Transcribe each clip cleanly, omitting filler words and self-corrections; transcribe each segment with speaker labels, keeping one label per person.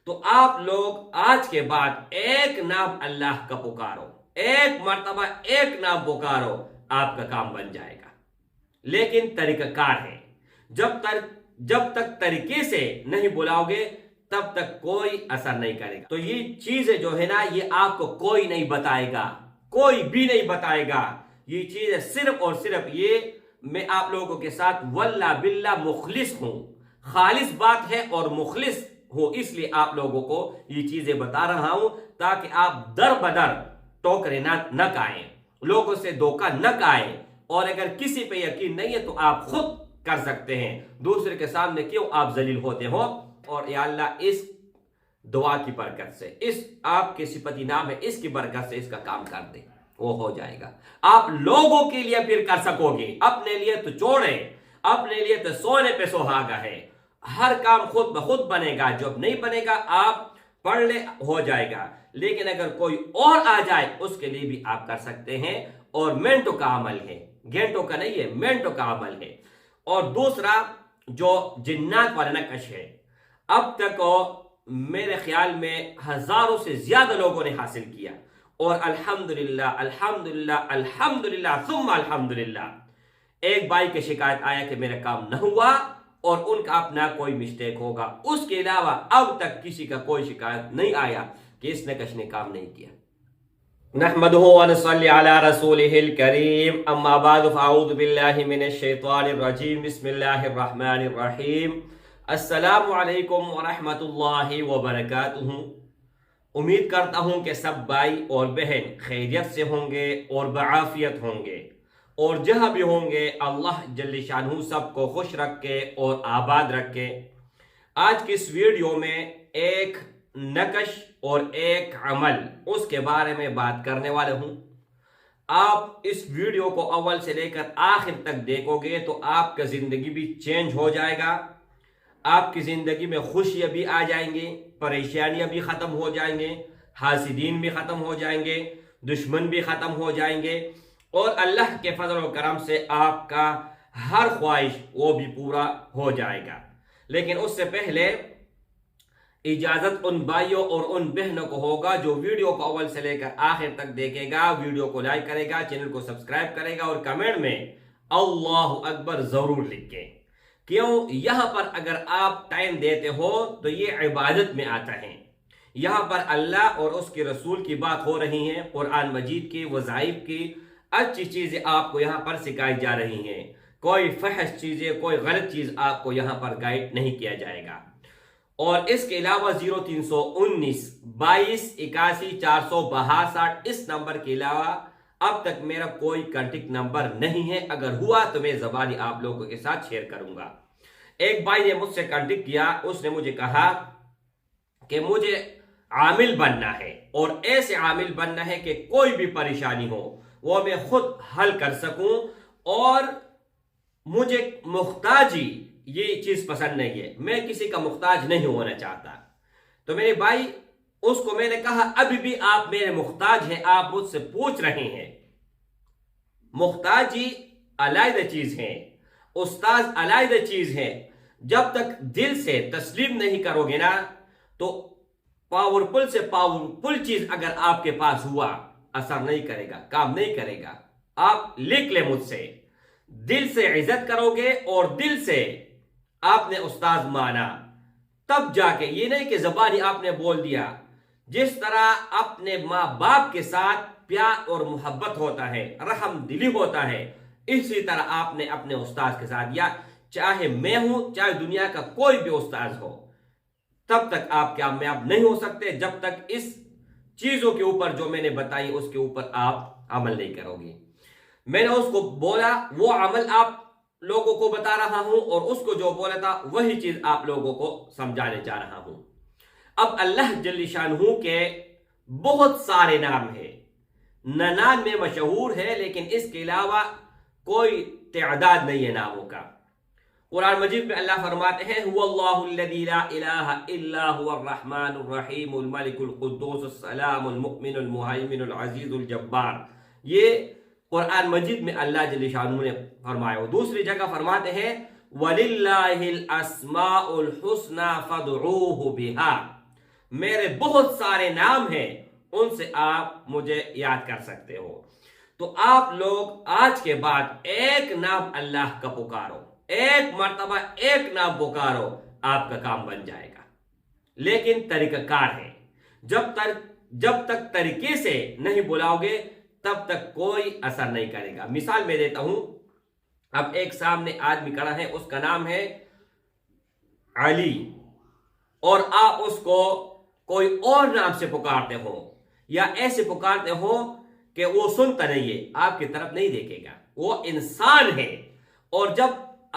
Speaker 1: تو آپ لوگ آج کے بعد ایک نام اللہ کا پکارو، ایک مرتبہ ایک نام پکارو، آپ کا کام بن جائے گا۔ لیکن طریقہ کار ہے، جب تک طریقے سے نہیں بلاؤ گے تب تک کوئی اثر نہیں کرے گا۔ تو یہ چیزیں جو ہے نا، یہ آپ کو کوئی نہیں بتائے گا، کوئی بھی نہیں بتائے گا۔ یہ چیزیں صرف اور صرف یہ میں آپ لوگوں کے ساتھ واللہ باللہ مخلص ہوں، خالص بات ہے اور مخلص ہوں، اس لیے آپ لوگوں کو یہ چیزیں بتا رہا ہوں تاکہ آپ در بدر ٹوکرے نہ کھائیں، لوگوں سے دھوکہ نہ کھائیں، اور اگر کسی پہ یقین نہیں ہے تو آپ خود کر سکتے ہیں، دوسرے کے سامنے کیوں آپ ذلیل ہوتے ہو۔ اور یا اللہ اس دعا کی برکت سے، اس آپ کے صفتی نام ہے اس کی برکت سے اس کا کام کر دے، وہ ہو جائے گا۔ آپ لوگوں کے لیے پھر کر سکو گے، اپنے لیے تو چھوڑیں، اپنے لیے تو سونے پہ سہاگا ہے۔ ہر کام خود بخود بنے گا، جب نہیں بنے گا آپ پڑھ لے ہو جائے گا، لیکن اگر کوئی اور آ جائے اس کے لیے بھی آپ کر سکتے ہیں، اور منٹوں کا عمل ہے، گھنٹوں کا نہیں ہے، منٹوں کا عمل ہے۔ اور دوسرا جو جنات والا نقش ہے، اب تک میرے خیال میں ہزاروں سے زیادہ لوگوں نے حاصل کیا، اور الحمدللہ الحمدللہ الحمدللہ ثم الحمدللہ۔ ایک بھائی کی شکایت آیا کہ میرا کام نہ ہوا اور ان کا اپنا کوئی مسٹیک ہوگا، اس کے علاوہ اب تک کسی کا کوئی شکایت نہیں آیا کہ اس نقش نے کام نہیں کیا۔ نحمدہ ونصلی علی رسولہ الکریم، اما بعد فاعوذ باللہ من الشیطان الرجیم، بسم اللہ الرحمن الرحیم۔ السلام علیکم ورحمۃ اللہ وبرکاتہ۔ امید کرتا ہوں کہ سب بھائی اور بہن خیریت سے ہوں گے اور بعافیت ہوں گے، اور جہاں بھی ہوں گے اللہ جل شانہ سب کو خوش رکھے اور آباد رکھے۔ آج کی اس ویڈیو میں ایک نقش اور ایک عمل، اس کے بارے میں بات کرنے والے ہوں۔ آپ اس ویڈیو کو اول سے لے کر آخر تک دیکھو گے تو آپ کا زندگی بھی چینج ہو جائے گا، آپ کی زندگی میں خوشیاں بھی آ جائیں گے، پریشانیاں بھی ختم ہو جائیں گے، حاسدین بھی ختم ہو جائیں گے، دشمن بھی ختم ہو جائیں گے، اور اللہ کے فضل و کرم سے آپ کا ہر خواہش وہ بھی پورا ہو جائے گا۔ لیکن اس سے پہلے اجازت ان بھائیوں اور ان بہنوں کو ہوگا جو ویڈیو کو اول سے لے کر آخر تک دیکھے گا، ویڈیو کو لائک کرے گا، چینل کو سبسکرائب کرے گا، اور کمنٹ میں اللہ اکبر ضرور لکھیں۔ کیوں؟ یہاں پر اگر آپ ٹائم دیتے ہو تو یہ عبادت میں آتا ہے، یہاں پر اللہ اور اس کے رسول کی بات ہو رہی ہے، قرآن مجید کی، وظائف کی اچھی چیزیں آپ کو یہاں پر سکھائی جا رہی ہیں، کوئی فحش چیزیں، کوئی غلط چیز آپ کو یہاں پر گائیڈ نہیں کیا جائے گا۔ اور اس کے علاوہ 0319 22 81 462 اس نمبر کے علاوہ اب تک میرا کوئی کنٹیکٹ نمبر نہیں ہے، اگر ہوا تو میں زبانی آپ لوگوں کے ساتھ شیئر کروں گا۔ ایک بھائی نے مجھ سے کنٹیکٹ کیا، اس نے مجھے کہا کہ مجھے عامل بننا ہے، اور ایسے عامل بننا ہے کہ کوئی بھی پریشانی ہو وہ میں خود حل کر سکوں، اور مجھے محتاجی یہ چیز پسند نہیں ہے، میں کسی کا محتاج نہیں ہونا چاہتا۔ تو میرے بھائی، اس کو میں نے کہا ابھی بھی آپ میرے محتاج ہیں، آپ مجھ سے پوچھ رہے ہیں۔ محتاجی علیحدہ چیز ہے، استاذ علیحدہ چیز ہے۔ جب تک دل سے تسلیم نہیں کرو گے نا تو پاورفل سے پاورفل چیز اگر آپ کے پاس ہوا اثر نہیں کرے گا، کام نہیں کرے گا۔ آپ لکھ لیں مجھ سے، دل سے عزت کرو گے اور دل سے آپ نے استاذ مانا، تب جا کے، یہ نہیں کہ زبانی آپ نے بول دیا۔ جس طرح اپنے ماں باپ کے ساتھ پیار اور محبت ہوتا ہے، رحم دلی ہوتا ہے، اسی طرح آپ نے اپنے استاذ کے ساتھ، یا چاہے میں ہوں چاہے دنیا کا کوئی بھی استاذ ہو، تب تک آپ کامیاب نہیں ہو سکتے جب تک اس چیزوں کے اوپر جو میں نے بتائی اس کے اوپر آپ عمل نہیں کرو گے۔ میں نے اس کو بولا، وہ عمل آپ لوگوں کو بتا رہا ہوں، اور اس کو جو بولا تھا وہی چیز آپ لوگوں کو سمجھانے جا رہا ہوں۔ اب اللہ جل شانہ کے بہت سارے نام ہیں، 99 میں مشہور ہے، لیکن اس کے علاوہ کوئی تعداد نہیں ہے ناموں کا۔ قرآن مجید میں اللہ فرماتے ہیں هو اللہ الذی لا الہ الا هو الرحمن الرحیم الملک القدوس السلام المؤمن المہیمن العزیز الجبار۔ یہ قرآن مجید میں اللہ جل شانہ نے فرمایا۔ دوسری جگہ فرماتے ہیں وَلِلَّهِ الْأَسْمَاءُ الْحُسْنَى فَادْعُوهُ بِهَا۔ میرے بہت سارے نام ہیں، ان سے آپ مجھے یاد کر سکتے ہو۔ تو آپ لوگ آج کے بعد ایک نام اللہ کا پکارو، ایک مرتبہ ایک نام پکارو، آپ کا کام بن جائے گا۔ لیکن طریقہ کار ہے، جب تک طریقے سے نہیں بلاؤ گے تب تک کوئی اثر نہیں کرے گا۔ مثال میں دیتا ہوں، اب ایک سامنے آدمی کھڑا ہے، اس کا نام ہے علی، اور آپ اس کو کوئی اور نام سے پکارتے ہو یا ایسے پکارتے ہو کہ وہ سنتا نہیں ہے، آپ کی طرف نہیں دیکھے گا، وہ انسان ہے۔ اور جب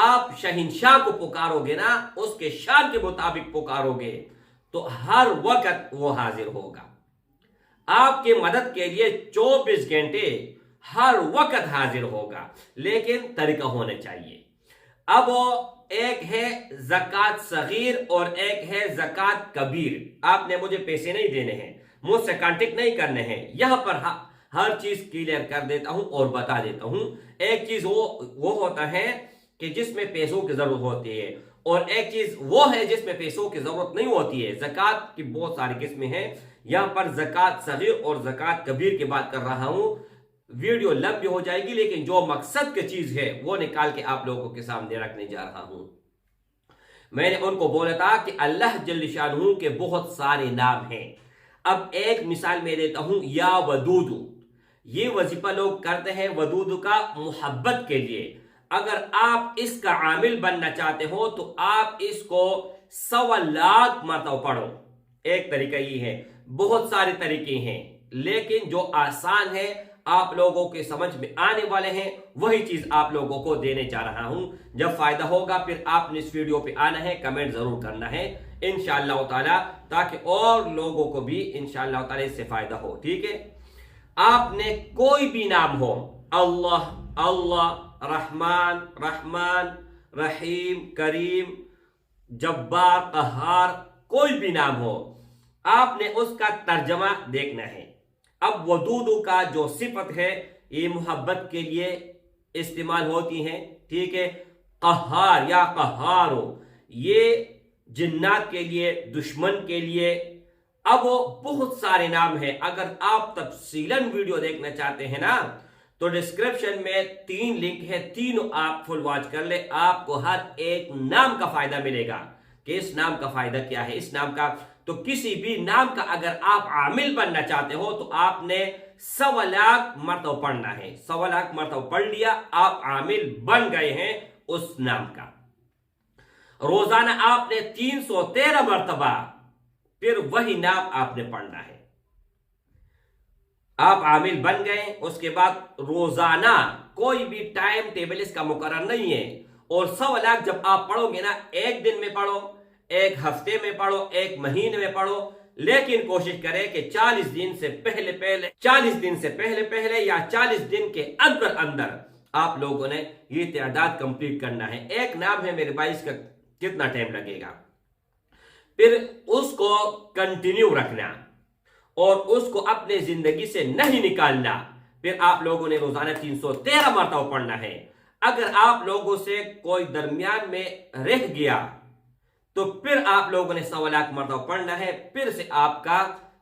Speaker 1: آپ شہنشاہ کو پکارو گے نا، اس کے شان کے مطابق پکارو گے تو ہر وقت وہ حاضر ہوگا، آپ کی مدد کے لیے 24 گھنٹے ہر وقت حاضر ہوگا۔ لیکن طریقہ ہونا چاہیے۔ اب ایک ہے زکوٰۃ صغیر اور ایک ہے زکوٰۃ کبیر۔ آپ نے مجھے پیسے نہیں دینے ہیں، مجھ سے کانٹیکٹ نہیں کرنے ہیں، یہاں پر ہر چیز کلیئر کر دیتا ہوں اور بتا دیتا ہوں۔ ایک چیز وہ ہوتا ہے کہ جس میں پیسوں کی ضرورت ہوتی ہے، اور ایک چیز وہ ہے جس میں پیسوں کی ضرورت نہیں ہوتی ہے۔ زکوٰۃ کی بہت ساری قسمیں ہیں، یہاں پر زکوٰۃ صغیر اور زکوٰۃ کبیر کی بات کر رہا ہوں۔ ویڈیو لمبی ہو جائے گی، لیکن جو مقصد کی چیز ہے وہ نکال کے آپ لوگوں کے سامنے رکھنے جا رہا ہوں۔ میں نے ان کو بولا تھا کہ اللہ جل شانہ کے بہت سارے نام ہیں۔ اب ایک مثال میں دیتا ہوں، یا ودود، یہ وظیفہ لوگ کرتے ہیں ودود کا، محبت کے لیے۔ اگر آپ اس کا عامل بننا چاہتے ہو تو آپ اس کو 100 لاکھ مرتبہ پڑھو۔ ایک طریقہ یہ ہے، بہت سارے طریقے ہیں، لیکن جو آسان ہے، آپ لوگوں کے سمجھ میں آنے والے ہیں، وہی چیز آپ لوگوں کو دینے جا رہا ہوں۔ جب فائدہ ہوگا پھر آپ نے اس ویڈیو پہ آنا ہے، کمنٹ ضرور کرنا ہے انشاءاللہ تعالی، تاکہ اور لوگوں کو بھی انشاءاللہ تعالی اس سے فائدہ ہو۔ ٹھیک ہے، آپ نے کوئی بھی نام ہو، اللہ، رحمان، رحیم، کریم، جبار، قہار، کوئی بھی نام ہو، آپ نے اس کا ترجمہ دیکھنا ہے۔ اب ودود کا جو صفت ہے، یہ محبت کے لیے استعمال ہوتی ہے، ٹھیک ہے۔ قہار یا قہارو، یہ جنات کے لیے، دشمن کے لیے۔ اب وہ بہت سارے نام ہیں، اگر آپ تفصیلاً ویڈیو دیکھنا چاہتے ہیں نا تو ڈسکرپشن میں 3 لنک ہے، تینوں آپ فل واچ کر لیں، آپ کو ہر ایک نام کا فائدہ ملے گا کہ اس نام کا فائدہ کیا ہے، اس نام کا۔ تو کسی بھی نام کا اگر آپ عامل بننا چاہتے ہو تو آپ نے 100 لاکھ مرتبہ پڑھنا ہے۔ 100 لاکھ مرتبہ پڑھ لیا، آپ عامل بن گئے ہیں اس نام کا۔ روزانہ آپ نے 313 مرتبہ پھر وہی نام آپ نے پڑھنا ہے۔ آپ عامل بن گئے، اس کے بعد روزانہ کوئی بھی ٹائم ٹیبل اس کا مقرر نہیں ہے۔ اور 100 لاکھ جب آپ پڑھو گے نا، ایک دن میں پڑھو، ایک ہفتے میں پڑھو، ایک مہینے میں پڑھو، لیکن کوشش کریں کہ 40 دن سے پہلے یا 40 دن کے اندر آپ لوگوں نے یہ تعداد کمپلیٹ کرنا ہے۔ ایک نام ہے میرے بھائی، اس کا کتنا ٹائم لگے گا؟ پھر اس کو کنٹینیو رکھنا اور اس کو اپنے زندگی سے نہیں نکالنا۔ پھر آپ لوگوں نے روزانہ 313 مرتبہ پڑھنا ہے۔ اگر آپ لوگوں سے کوئی درمیان میں رہ گیا تو پھر آپ لوگوں نے 100 لاکھ مرتبہ پڑھنا ہے، پھر سے آپ کا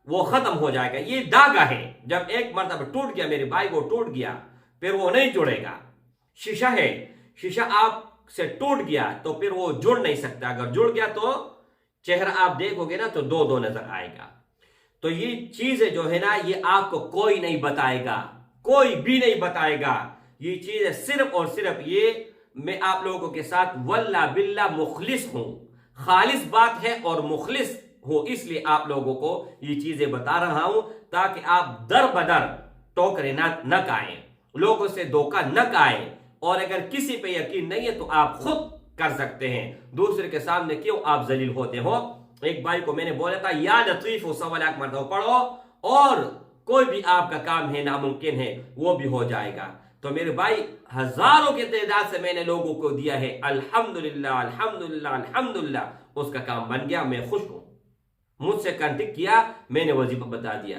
Speaker 1: وہ ختم ہو جائے گا۔ یہ دھاگا ہے، جب ایک مرتبہ ٹوٹ گیا میرے بھائی، وہ ٹوٹ گیا، پھر وہ نہیں جڑے گا۔ شیشہ ہے، شیشہ آپ سے ٹوٹ گیا تو پھر وہ جڑ نہیں سکتا، اگر جڑ گیا تو چہرہ آپ دیکھو گے نا تو دو نظر آئے گا۔ تو یہ چیزیں جو ہے نا، یہ آپ کو کوئی نہیں بتائے گا، کوئی بھی نہیں بتائے گا۔ یہ چیزیں صرف اور صرف یہ میں آپ لوگوں کے ساتھ واللہ باللہ مخلص ہوں، خالص بات ہے اور مخلص ہوں، اس لیے آپ لوگوں کو یہ چیزیں بتا رہا ہوں تاکہ آپ در بدر ٹوکرے نہ کھائیں، لوگوں سے دھوکہ نہ کھائیں۔ اور اگر کسی پہ یقین نہیں ہے تو آپ خود کر سکتے ہیں، دوسرے کے سامنے کیوں آپ ذلیل ہوتے ہو۔ ایک بھائی کو میں نے بولا تھا یا لطیف 100 لاکھ مرتبہ پڑھو اور کوئی بھی آپ کا کام ہے ناممکن ہے وہ بھی ہو جائے گا۔ تو میرے بھائی، ہزاروں کی تعداد سے میں نے لوگوں کو دیا ہے، الحمدللہ الحمدللہ الحمدللہ، اس کا کام بن گیا، میں خوش ہوں۔ مجھ سے کانٹیکٹ کیا، میں نے وظیفہ بتا دیا۔